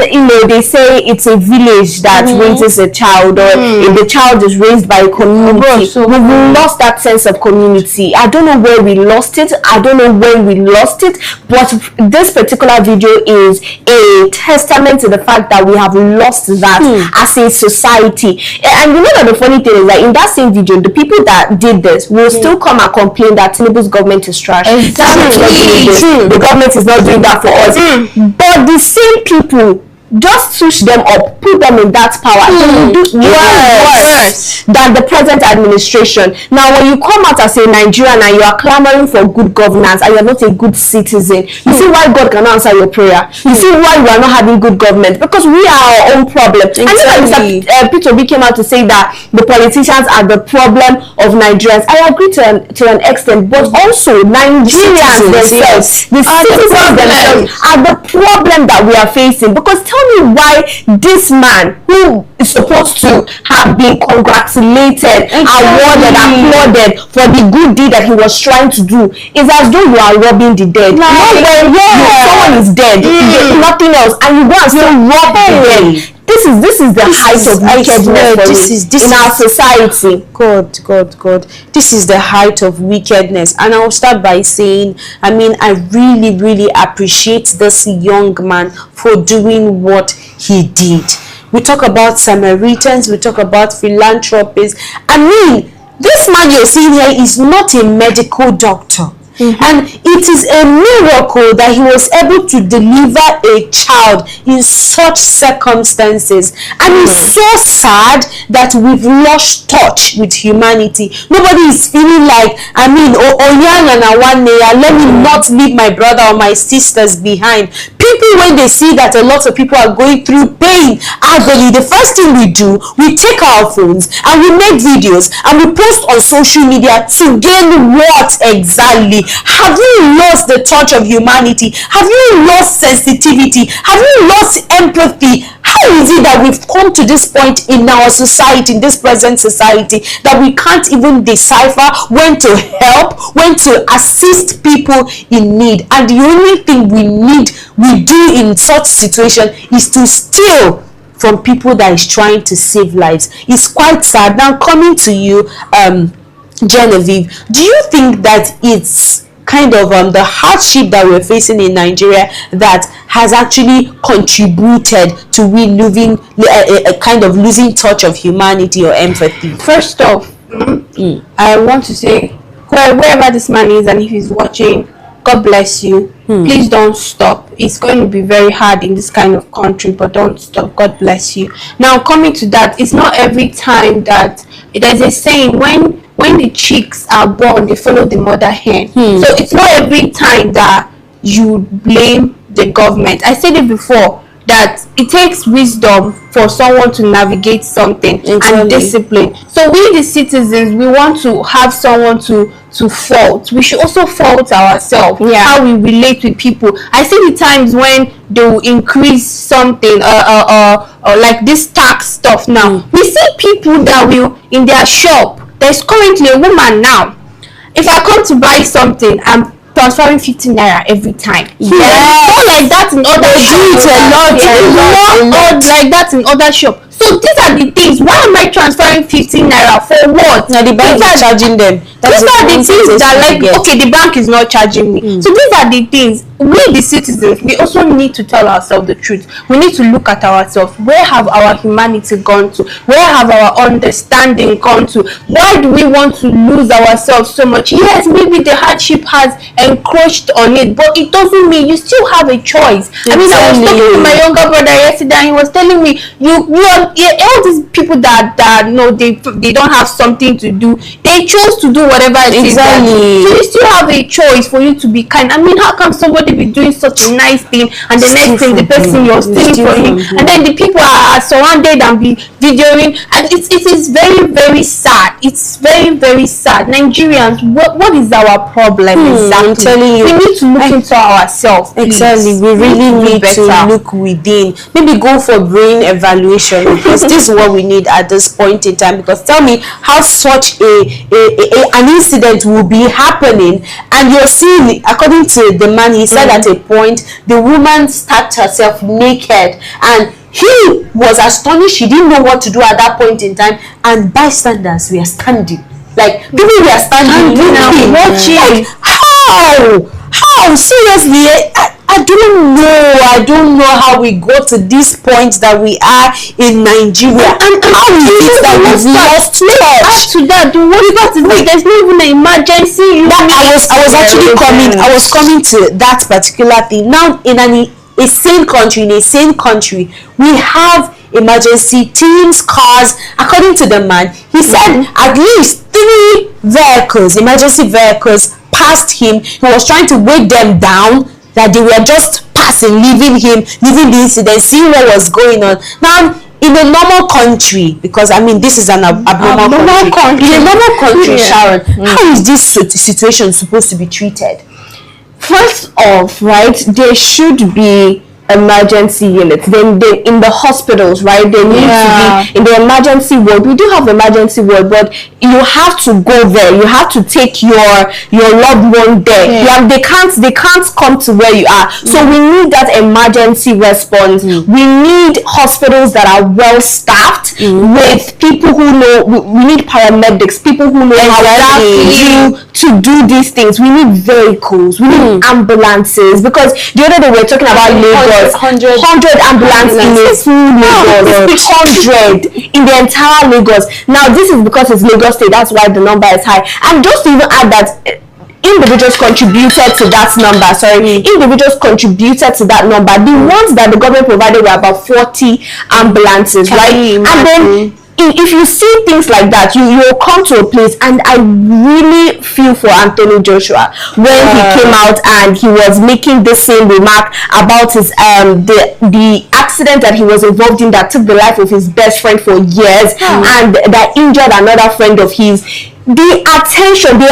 when, they say it's a village that raises a child, or if the child is raised by a community, we've lost that sense of community. I don't know where we lost it. I don't know when we lost it, but this particular video is a testament to the fact that we have lost that as a society. And you know that the funny thing is that in that same video, the people that did this will still come and complain that Tinubu's government is trash. Exactly. The government is not doing that for us. But the same people just switch them up, put them in that power, they will do worse than the present administration. Now, when you come out as a Nigerian and you are clamoring for good governance and you are not a good citizen, you see why God cannot answer your prayer. You see why we are not having good government, because we are our own problem. Exactly. And then Peter Obi came out to say that the politicians are the problem of Nigerians. I agree to an extent, but also Nigerians themselves, the citizens themselves are the problem that we are facing. Because tell me why this man, who is supposed to have been congratulated, awarded, applauded for the good deed that he was trying to do, is as though you are robbing the dead. Someone is dead, nothing else, and you go and still rob the dead. This is the height of wickedness in our society. God. This is the height of wickedness. And I'll start by saying, I really appreciate this young man for doing what he did. We talk about Samaritans, we talk about philanthropists. This man you're seeing here is not a medical doctor. And it is a miracle that he was able to deliver a child in such circumstances. And it's so sad that we've lost touch with humanity. Nobody is feeling like, let me not leave my brother or my sisters behind. People, when they see that a lot of people are going through pain, agony, the first thing we do, we take our phones and we make videos and we post on social media to gain what exactly? Have you lost the touch of humanity? Have you lost sensitivity? Have you lost empathy? How is it that we've come to this point in our society, in this present society, that we can't even decipher when to help, when to assist people in need? And the only thing we do in such situation is to steal from people that is trying to save lives. It's quite sad. Now, coming to you, Genevieve, do you think that it's kind of the hardship that we're facing in Nigeria that has actually contributed to we losing a kind of losing touch of humanity or empathy? First off, I want to say, wherever this man is, and if he's watching, God bless you. Please don't stop. It's going to be very hard in this kind of country, but don't stop. God bless you. Now, coming to that, it's not every time that there's a saying, when the chicks are born, they follow the mother hen. So it's not every time that you blame the government. I said it before, that it takes wisdom for someone to navigate something and discipline. So we, the citizens, we want to have someone to fault. We should also fault ourselves, how we relate with people. I see the times when they will increase something or like this tax stuff now. We see people that will, in their shop, there's currently a woman now. If I come to buy something, I'm transferring 15 naira every time. Not like that in other shops. Not like that in other shops. So these are the things. Why am I transferring 15 naira for what? Now the bank is charging them. These are the things that, like, okay, the bank is not charging me. So these are the things. We, the citizens, we also need to tell ourselves the truth. We need to look at ourselves. Where have our humanity gone to? Where have our understanding gone to? Why do we want to lose ourselves so much? Yes, maybe the hardship has encroached on it, but it doesn't mean you still have a choice. I was talking to my younger brother yesterday, and he was telling me, all these people that know they don't have something to do, they chose to do whatever it is. Exactly. So you still have a choice for you to be kind. I mean, how come somebody be doing such a nice thing, and the next thing the person you're stealing from him, and then the people are surrounded and be videoing, and it is very, very sad. It's very, very sad. Nigerians, what is our problem exactly? I'm telling you, we need to look into ourselves. Exactly, we really need to look within. Maybe go for brain evaluation, because this is what we need at this point in time. Because tell me how such an incident will be happening, and you're seeing, according to the man, he said at a point the woman stabbed herself naked, and he was astonished. He didn't know what to do at that point in time, and bystanders were standing, like people were standing watching. How seriously? I don't know how we got to this point that we are in Nigeria, and how is it that we've lost touch? To that, there's not even an emergency. I was coming to that particular thing. Now, in a sane country, we have emergency teams, cars. According to the man, he said at least 3 emergency vehicles passed him. He was trying to weigh them down, that they were just passing, leaving the incident, seeing what was going on. Now, in a normal country, because I mean this is an abnormal country. In a normal country, Sharon, how is this situation supposed to be treated? First off, right, there should be emergency units. Then in the hospitals, right, they need to be in the emergency ward. We do have emergency ward, but you have to go there. You have to take your loved one there. They can't come to where you are. So we need that emergency response. We need hospitals that are well staffed with people who know. We need paramedics, people who know how to do these things. We need vehicles. We need ambulances, because the other day we were talking about Lagos. 100 ambulances in a full Lagos. 100 in the entire Lagos. Now this is because it's Lagos State. That's why the number is high. And just to even add that, individuals contributed to that number. Individuals contributed to that number. The ones that the government provided were about 40 ambulances, right? And then if you see things like that, you'll come to a place, and I really feel for Anthony Joshua when he came out and he was making the same remark about his the accident that he was involved in that took the life of his best friend for years and that injured another friend of his. The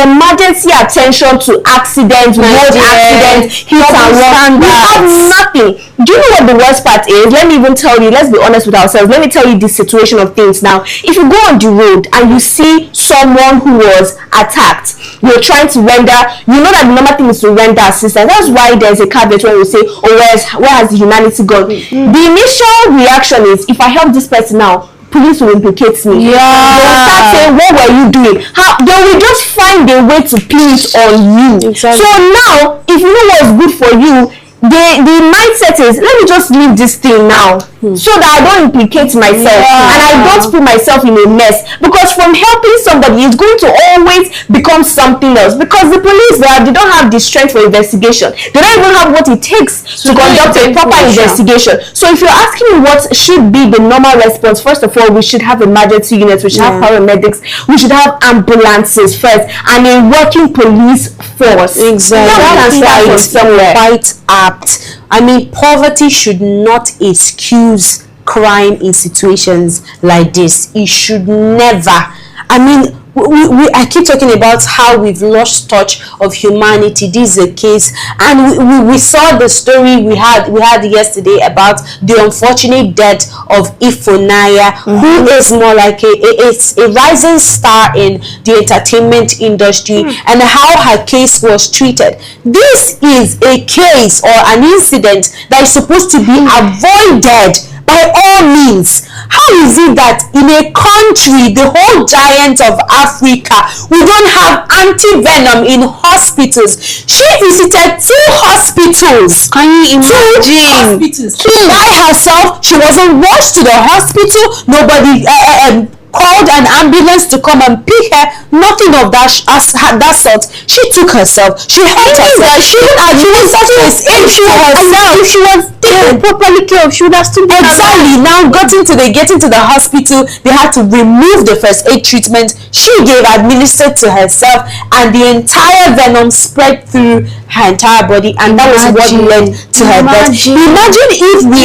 emergency attention to accidents, road accidents, hit and run. We have nothing. Do you know what the worst part is? Let me even tell you, let's be honest with ourselves. Let me tell you the situation of things now. If you go on the road and you see someone who was attacked, you're trying to render, you know that the normal thing is to render assistance. That's why there's a caveat when we say, where has the humanity gone? The initial reaction is, if I help this person now, police will implicate me. They will start saying, what were you doing? They will just find a way to pin it on you. Exactly. So now, if you know what's good for you, the mindset is, let me just leave this thing now, so that I don't implicate myself and I don't put myself in a mess. Because from helping somebody, it's going to always become something else. Because the police, they don't have the strength for investigation. They don't even have what it takes to conduct a proper investigation. So if you're asking me what should be the normal response, first of all, we should have emergency units, we should have paramedics, we should have ambulances first, and a working police force. Exactly. That's quite apt. I mean, poverty should not excuse crime in situations like this. It should never. I mean, I keep talking about how we've lost touch of humanity. This is a case, and we saw the story we had yesterday about the unfortunate death of Ifunanya, who is more like a rising star in the entertainment industry, and how her case was treated. This is a case or an incident that is supposed to be avoided by all means. How is it that in a country, the whole giant of Africa, we don't have anti-venom in hospitals? She visited 2 hospitals. Can you imagine? 2 hospitals. By herself. She wasn't rushed to the hospital. Nobody called an ambulance to come and pick her. Nothing of that sort. She took herself. She hurt herself. She was if she was taken properly care of, she would have still been exactly now getting to the hospital. They had to remove the first aid treatment she gave, administered to herself, and the entire venom spread through her entire body, and that was what led to her death. Imagine if we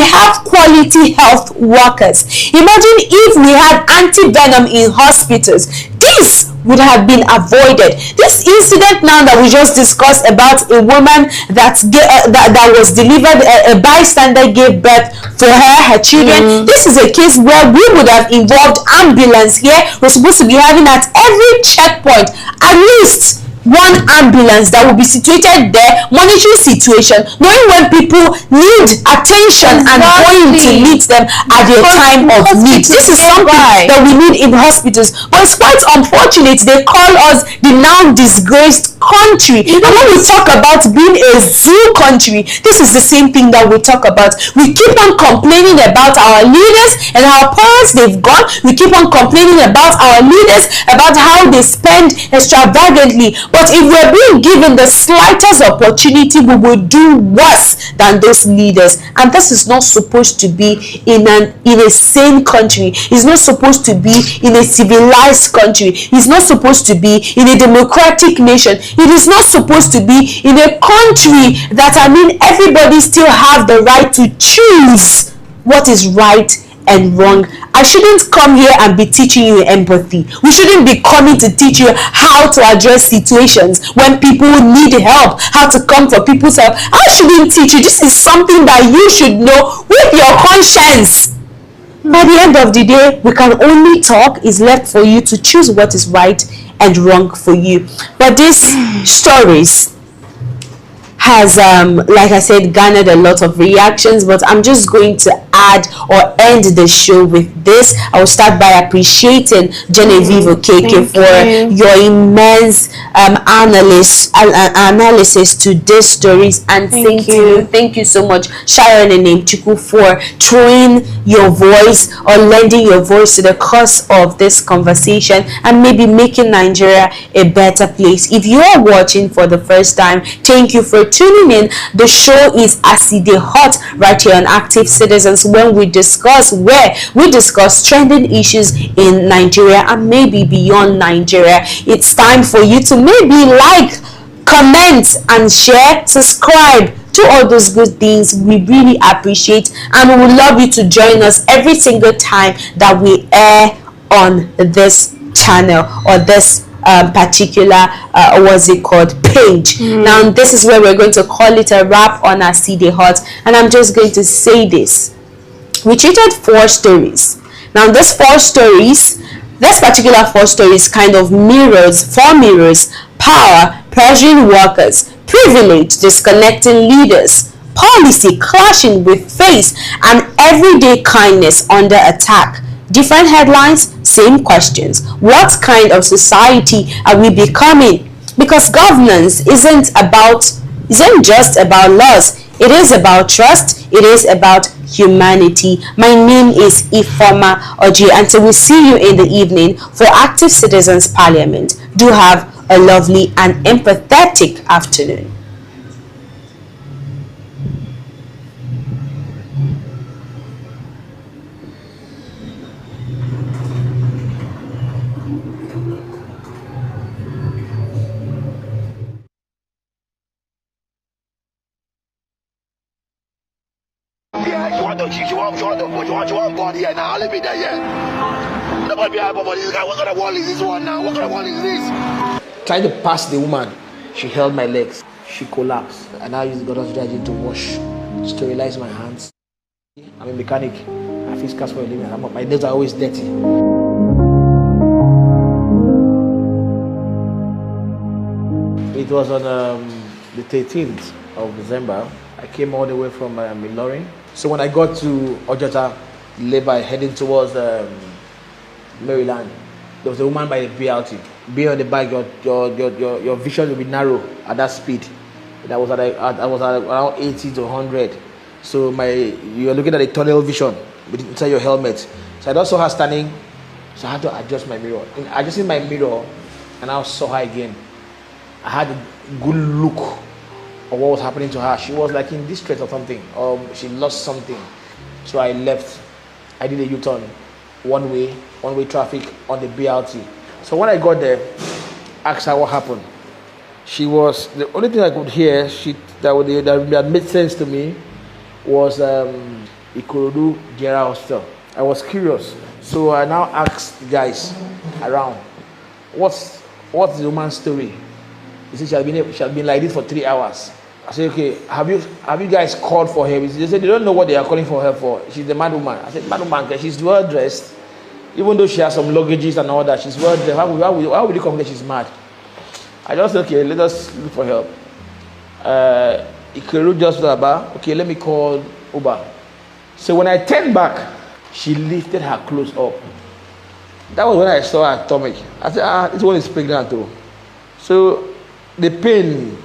have quality health workers. Imagine if we had anti-venom in hospitals. This would have been avoided. This incident now that we just discussed about a woman that was delivered, a bystander gave birth for her children. This is a case where we would have involved ambulance here. We're supposed to be having at every checkpoint at least one ambulance that will be situated there, monitoring situation, knowing when people need attention and going to meet them at their time of need. This is something that we need in hospitals, but it's quite unfortunate they call us the now disgraced country. And when we talk about being a zoo country, this is the same thing that we talk about. We keep on complaining about our leaders and how parents they've gone. We keep on complaining about our leaders, about how they spend extravagantly. But if we're being given the slightest opportunity, we will do worse than those leaders. And this is not supposed to be in a sane country. It's not supposed to be in a civilized country. It's not supposed to be in a democratic nation. It is not supposed to be in a country that, everybody still have the right to choose what is right and wrong. I shouldn't come here and be teaching you empathy. We shouldn't be coming to teach you how to address situations when people need help, how to come for people's help. I shouldn't teach you. This is something that you should know with your conscience. By the end of the day, we can only talk. It's left for you to choose what is right and wrong for you. But these stories has like I said, garnered a lot of reactions, but I'm just going to add or end the show with this. I will start by appreciating Genevieve Okeke for your immense analysis to these stories, and thank you so much, Sharon and Chuku, for throwing your voice or lending your voice to the cause of this conversation and maybe making Nigeria a better place. If you are watching for the first time, thank you for tuning in. The show is Aside Hot right here on Active Citizens, when we discuss trending issues in Nigeria and maybe beyond Nigeria. It's time for you to maybe like, comment and share, subscribe, to all those good things. We really appreciate, and we would love you to join us every single time that we air on this channel or this particular page. Now this is where we're going to call it a wrap on Aside Hot, and I'm just going to say this. We treated 4 stories. Now this particular 4 stories kind of mirrors power, pressuring workers, privilege, disconnecting leaders, policy clashing with faith, and everyday kindness under attack. Different headlines, same questions. What kind of society are we becoming? Because governance isn't just about laws. It is about trust. It is about humanity. My name is Ifoma Oji. Until we see you in the evening for Active Citizens Parliament, do have a lovely and empathetic afternoon. You want body here now? Let me there, yeah. Nobody be able to this guy. What kind of wall is this one now? What kind of wall is this? Trying to pass the woman, she held my legs. She collapsed, and I used God's detergent to wash, sterilize my hands. I'm a mechanic. I fix cars for a living. My nails are always dirty. It was on the 13th of December. I came all the way from Ilorin. So when I got to Ojota, Levi, heading towards Maryland, there was a woman by the BLT. Be on the bike, your vision will be narrow at that speed. I was at around 80 to 100. So you're looking at a tunnel vision inside your helmet. So I just saw her standing, so I had to adjust my mirror. In adjusting my mirror, and I saw her again. I had a good look of what was happening to her. She was like in distress or something, or she lost something. So I left. I did a U-turn, one way traffic on the BRT. So when I got there, asked her what happened. She was, the only thing I could hear that made sense to me was Ikorodu General Hospital. I was curious, so I now asked the guys around, what's the woman's story? He said she had been like this for 3 hours. I said, okay, have you guys called for her? They said they don't know what they are calling for her for. She's the mad woman. I said, mad woman, she's well dressed. Even though she has some luggages and all that, she's well dressed. Why would you come that she's mad? I just said, okay, let us look for help. Ikeru just about, okay, let me call Uber. So when I turned back, she lifted her clothes up. That was when I saw her stomach. I said, this one is pregnant too. So the pain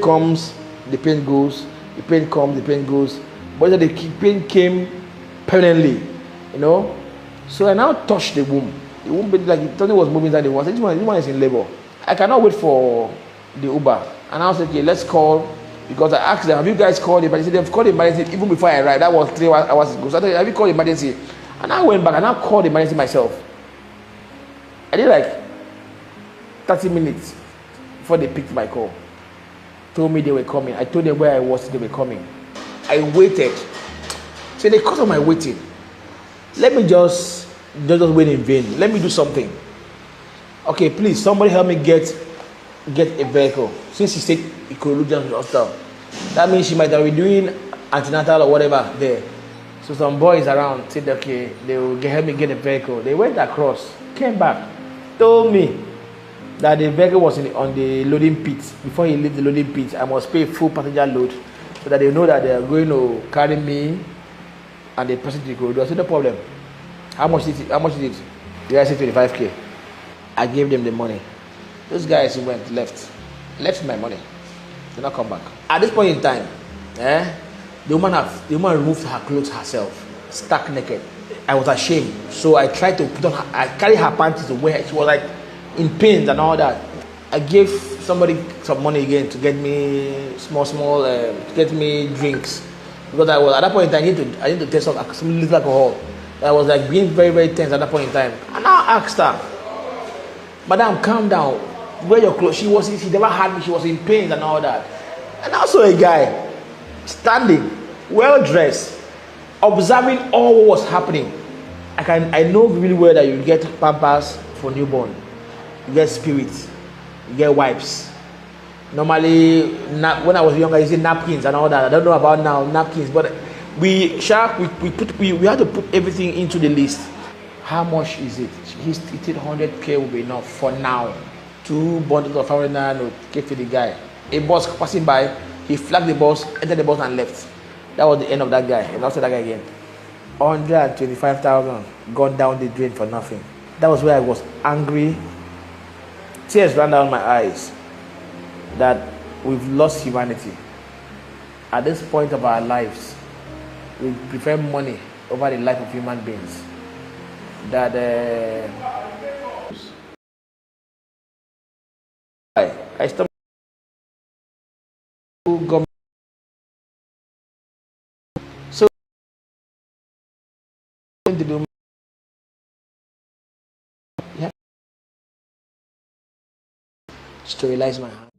comes, the pain goes, the pain comes, the pain goes. But the pain came permanently, you know. So I now touched the womb. The womb, like something was moving inside the womb. I said, this one is in labor. I cannot wait for the Uber. And I said, okay, let's call. Because I asked them, have you guys called the emergency? They've called the emergency even before I arrived. That was 3 hours ago. So I said, have you called the emergency? And I went back and I called the emergency myself. I did like 30 minutes before they picked my call. Told me they were coming. I told them where I was, they were coming. I waited. So because of my waiting, let me just wait in vain. Let me do something. Okay, please, somebody help me get a vehicle. Since she said Ikorodu Hospital, that means she might have been doing antenatal or whatever there. So some boys around said, okay, they will help me get a vehicle. They went across, came back, told me that the vehicle was on the loading pit. Before he leaves the loading pit, I must pay full passenger load so that they know that they are going to carry me and the person to Ikorodu. I said, no problem. How much is it? The guy said 25K. I gave them the money. Those guys who left my money. Did not come back. At this point in time, the woman removed her clothes herself, stark naked. I was ashamed, so I tried to put on her. I carried her panties to wear. She was like in pains and all that. I gave somebody some money again to get me small, to get me drinks, because I was at that point in time. I need to taste some little alcohol. I was like being very, very tense at that point in time. And I asked her, Madam, calm down. Wear your clothes. She never had me. She was in pain and all that. And also a guy standing, well dressed, observing all what was happening. I know really well that you get pampers for newborn, you get spirits, you get wipes. Normally, when I was younger, you see napkins and all that. I don't know about now napkins, but we had to put everything into the list. How much is it? He stated 100K will be enough for now. 2 bundles of 500 naira note gave to the guy. A bus passing by, he flagged the bus, entered the bus and left. That was the end of that guy. And after that guy again, 125,000 gone down the drain for nothing. That was where I was angry. Tears ran down my eyes that we've lost humanity. At this point of our lives, we prefer money over the life of human beings. That I stopped government. So to do sterilize my hand.